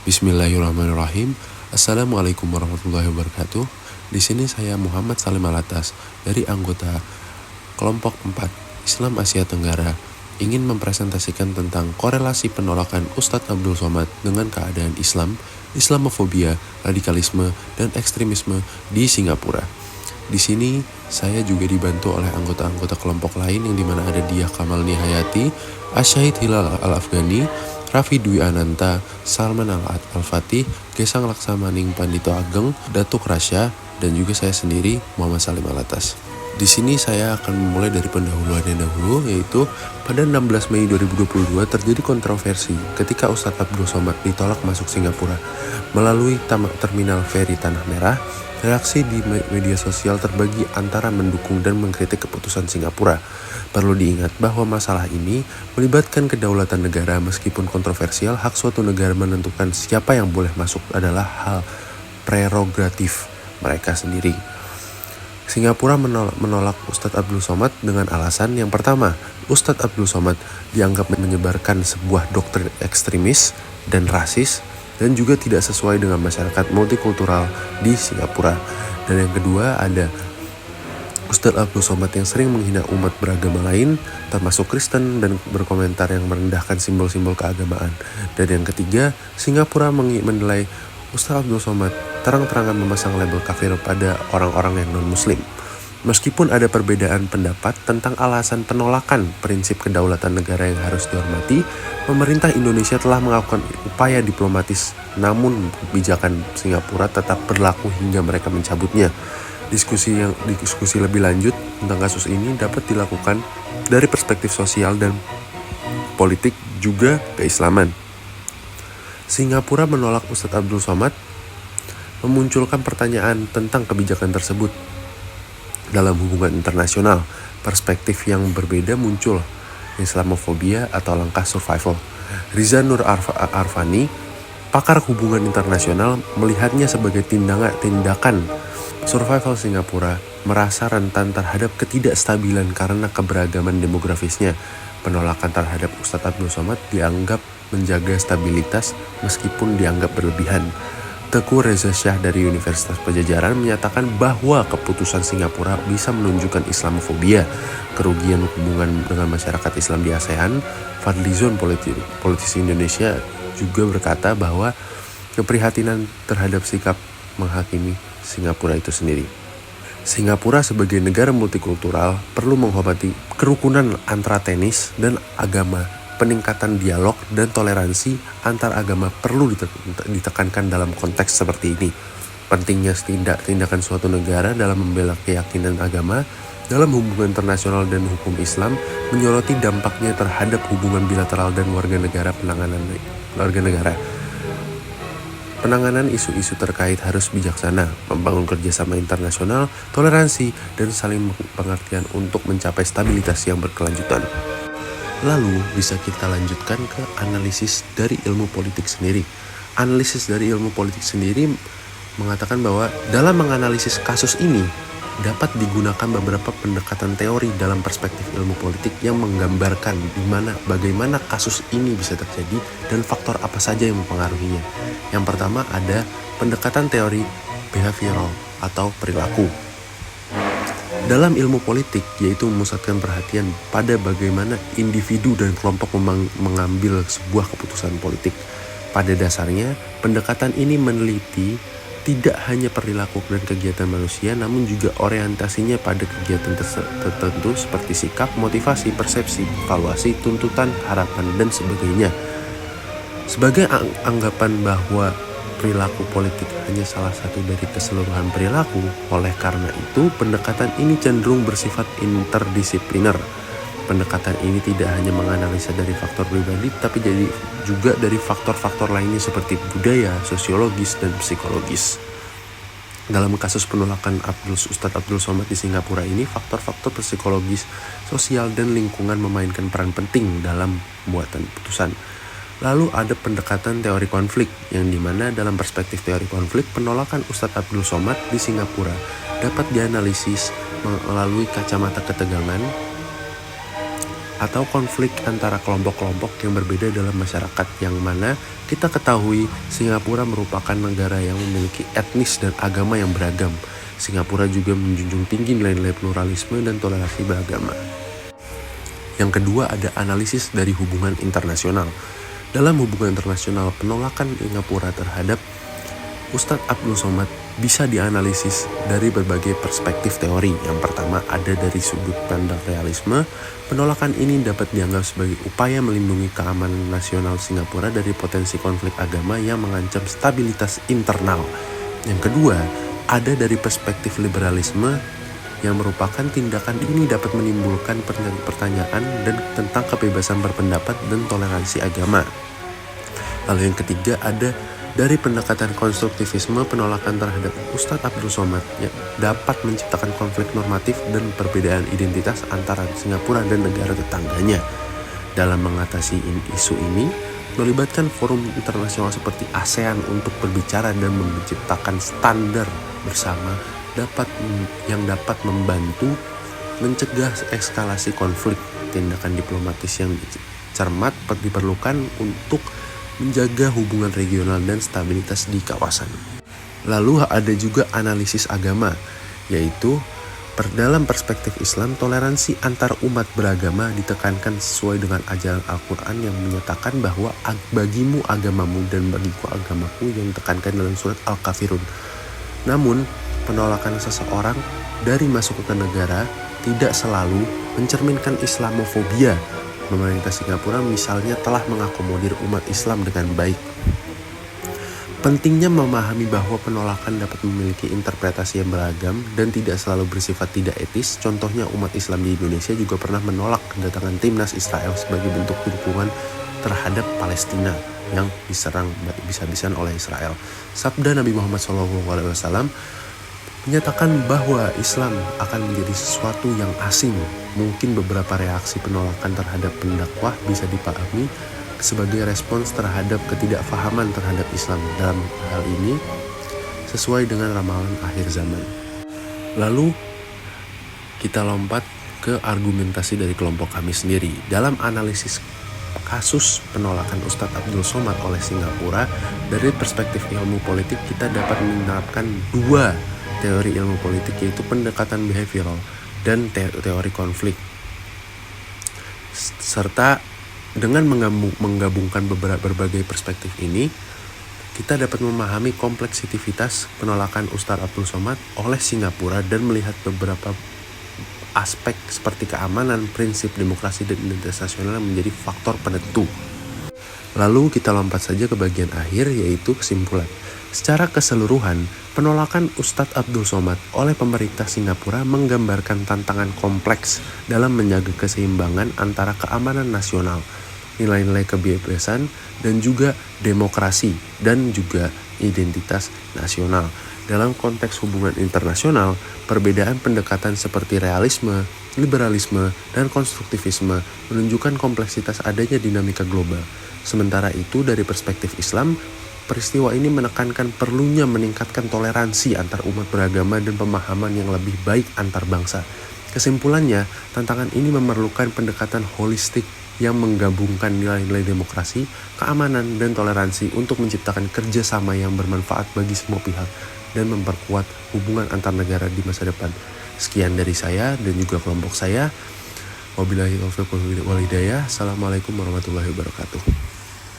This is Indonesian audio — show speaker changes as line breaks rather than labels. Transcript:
Bismillahirrahmanirrahim. Assalamualaikum warahmatullahi wabarakatuh. Di sini saya Muhammad Salim Alatas dari anggota kelompok 4 Islam Asia Tenggara ingin mempresentasikan tentang korelasi penolakan Ustadz Abdul Somad dengan keadaan Islam, Islamofobia, radikalisme, dan ekstremisme di Singapura. Di sini saya juga dibantu oleh anggota-anggota kelompok lain yang dimana ada Diah Kamal Nihayati, Asyahid Hilal Al-Afghani, Raffi Dwi Ananta, Salman Al-Fatih, Gesang Laksamaning Pandito Ageng, Datuk Rasya, dan juga saya sendiri Muhammad Salim Alatas. Di sini saya akan memulai dari pendahuluannya dahulu, yaitu pada 16 Mei 2022 terjadi kontroversi ketika Ustadz Abdul Somad ditolak masuk Singapura melalui terminal feri Tanah Merah. Reaksi di media sosial terbagi antara mendukung dan mengkritik keputusan Singapura. Perlu diingat bahwa masalah ini melibatkan kedaulatan negara. Meskipun kontroversial, hak suatu negara menentukan siapa yang boleh masuk adalah hal prerogatif mereka sendiri. Singapura menolak Ustadz Abdul Somad dengan alasan yang pertama, Ustadz Abdul Somad dianggap menyebarkan sebuah doktrin ekstremis dan rasis dan juga tidak sesuai dengan masyarakat multikultural di Singapura. Dan yang kedua ada Ustadz Abdul Somad yang sering menghina umat beragama lain, termasuk Kristen, dan berkomentar yang merendahkan simbol-simbol keagamaan. Dan yang ketiga, Singapura menilai Ustadz Abdul Somad terang-terangan memasang label kafir pada orang-orang yang non-muslim. Meskipun ada perbedaan pendapat tentang alasan penolakan prinsip kedaulatan negara yang harus dihormati, pemerintah Indonesia telah melakukan upaya diplomatis, namun kebijakan Singapura tetap berlaku hingga mereka mencabutnya. Diskusi lebih lanjut tentang kasus ini dapat dilakukan dari perspektif sosial dan politik juga keislaman. Singapura menolak Ustadz Abdul Somad memunculkan pertanyaan tentang kebijakan tersebut. Dalam hubungan internasional, perspektif yang berbeda muncul, Islamofobia atau langkah survival. Riza Nur Arfani, pakar hubungan internasional, melihatnya sebagai tindakan survival Singapura merasa rentan terhadap ketidakstabilan karena keberagaman demografisnya. Penolakan terhadap Ustadz Abdul Somad dianggap menjaga stabilitas meskipun dianggap berlebihan. Teuku Reza Shah dari Universitas Pajajaran menyatakan bahwa keputusan Singapura bisa menunjukkan Islamofobia, kerugian hubungan dengan masyarakat Islam di ASEAN. Fadlizon, politisi Indonesia, juga berkata bahwa keprihatinan terhadap sikap menghakimi Singapura itu sendiri. Singapura sebagai negara multikultural perlu menghormati kerukunan antara etnis dan agama. Peningkatan dialog dan toleransi antar agama perlu ditekankan dalam konteks seperti ini. Pentingnya tindakan suatu negara dalam membela keyakinan agama dalam hubungan internasional dan hukum Islam menyoroti dampaknya terhadap hubungan bilateral dan warga negara. Penanganan isu-isu terkait harus bijaksana, membangun kerjasama internasional, toleransi, dan saling pengertian untuk mencapai stabilitas yang berkelanjutan. Lalu bisa kita lanjutkan ke analisis dari ilmu politik sendiri. Analisis dari ilmu politik sendiri mengatakan bahwa dalam menganalisis kasus ini dapat digunakan beberapa pendekatan teori dalam perspektif ilmu politik yang menggambarkan bagaimana kasus ini bisa terjadi dan faktor apa saja yang mempengaruhinya. Yang pertama ada pendekatan teori behavioral atau perilaku. Dalam ilmu politik, yaitu memusatkan perhatian pada bagaimana individu dan kelompok mengambil sebuah keputusan politik. Pada dasarnya, pendekatan ini meneliti tidak hanya perilaku dan kegiatan manusia, namun juga orientasinya pada kegiatan tertentu seperti sikap, motivasi, persepsi, evaluasi, tuntutan, harapan, dan sebagainya. Sebagai anggapan bahwa perilaku politik hanya salah satu dari keseluruhan perilaku, oleh karena itu pendekatan ini cenderung bersifat interdisipliner. Pendekatan ini tidak hanya menganalisa dari faktor pribadi, tapi juga dari faktor-faktor lainnya seperti budaya, sosiologis, dan psikologis. Dalam kasus penolakan Ustadz Abdul Somad di Singapura ini, faktor-faktor psikologis, sosial, dan lingkungan memainkan peran penting dalam pembuatan putusan. Lalu ada pendekatan teori konflik, yang dimana dalam perspektif teori konflik, penolakan Ustadz Abdul Somad di Singapura dapat dianalisis melalui kacamata ketegangan atau konflik antara kelompok-kelompok yang berbeda dalam masyarakat, yang mana kita ketahui Singapura merupakan negara yang memiliki etnis dan agama yang beragam. Singapura juga menjunjung tinggi nilai-nilai pluralisme dan toleransi beragama. Yang kedua ada analisis dari hubungan internasional. Dalam hubungan internasional, penolakan Singapura terhadap Ustadz Abdul Somad bisa dianalisis dari berbagai perspektif teori. Yang pertama ada dari sudut pandang realisme. Penolakan ini dapat dianggap sebagai upaya melindungi keamanan nasional Singapura dari potensi konflik agama yang mengancam stabilitas internal. Yang kedua, ada dari perspektif liberalisme, yang merupakan tindakan ini dapat menimbulkan pertanyaan dan tentang kebebasan berpendapat dan toleransi agama. Lalu yang ketiga ada dari pendekatan konstruktivisme, penolakan terhadap Ustadz Abdul Somad yang dapat menciptakan konflik normatif dan perbedaan identitas antara Singapura dan negara tetangganya. Dalam mengatasi isu ini, melibatkan forum internasional seperti ASEAN untuk berbicara dan menciptakan standar bersama yang dapat membantu mencegah eskalasi konflik. Tindakan diplomatis yang cermat diperlukan untuk menjaga hubungan regional dan stabilitas di kawasan. Lalu ada juga analisis agama, yaitu dalam perspektif Islam, toleransi antar umat beragama ditekankan sesuai dengan ajaran Al-Quran yang menyatakan bahwa bagimu agamamu dan bagiku agamaku, yang ditekankan dalam surat Al-Kafirun. Namun, penolakan seseorang dari masuk ke negara tidak selalu mencerminkan Islamofobia. Pemerintah Singapura misalnya telah mengakomodir umat Islam dengan baik. Pentingnya memahami bahwa penolakan dapat memiliki interpretasi yang beragam dan tidak selalu bersifat tidak etis. Contohnya umat Islam di Indonesia juga pernah menolak kedatangan timnas Israel sebagai bentuk dukungan terhadap Palestina yang diserang habis-habisan oleh Israel. Sabda Nabi Muhammad SAW menyatakan bahwa Islam akan menjadi sesuatu yang asing. Mungkin beberapa reaksi penolakan terhadap pendakwah bisa dipahami sebagai respons terhadap ketidakfahaman terhadap Islam. Dalam hal ini sesuai dengan ramalan akhir zaman. Lalu kita lompat ke argumentasi dari kelompok kami sendiri. Dalam analisis kasus penolakan Ustadz Abdul Somad oleh Singapura, dari perspektif ilmu politik kita dapat menerapkan dua teori ilmu politik, yaitu pendekatan behavioral dan teori konflik. Serta dengan menggabungkan berbagai perspektif ini, kita dapat memahami kompleksitas penolakan Ustadz Abdul Somad oleh Singapura dan melihat beberapa aspek seperti keamanan, prinsip demokrasi dan identitas nasional menjadi faktor penentu. Lalu kita lompat saja ke bagian akhir, yaitu kesimpulan. Secara keseluruhan, penolakan Ustadz Abdul Somad oleh pemerintah Singapura menggambarkan tantangan kompleks dalam menjaga keseimbangan antara keamanan nasional, nilai-nilai kebebasan, dan juga demokrasi, dan juga identitas nasional. Dalam konteks hubungan internasional, perbedaan pendekatan seperti realisme, liberalisme, dan konstruktivisme menunjukkan kompleksitas adanya dinamika global. Sementara itu, dari perspektif Islam, peristiwa ini menekankan perlunya meningkatkan toleransi antar umat beragama dan pemahaman yang lebih baik antar bangsa. Kesimpulannya, tantangan ini memerlukan pendekatan holistik yang menggabungkan nilai-nilai demokrasi, keamanan, dan toleransi untuk menciptakan kerjasama yang bermanfaat bagi semua pihak dan memperkuat hubungan antar negara di masa depan. Sekian dari saya dan juga kelompok saya. Wabillahi taufiq wal hidayah. Assalamualaikum warahmatullahi wabarakatuh.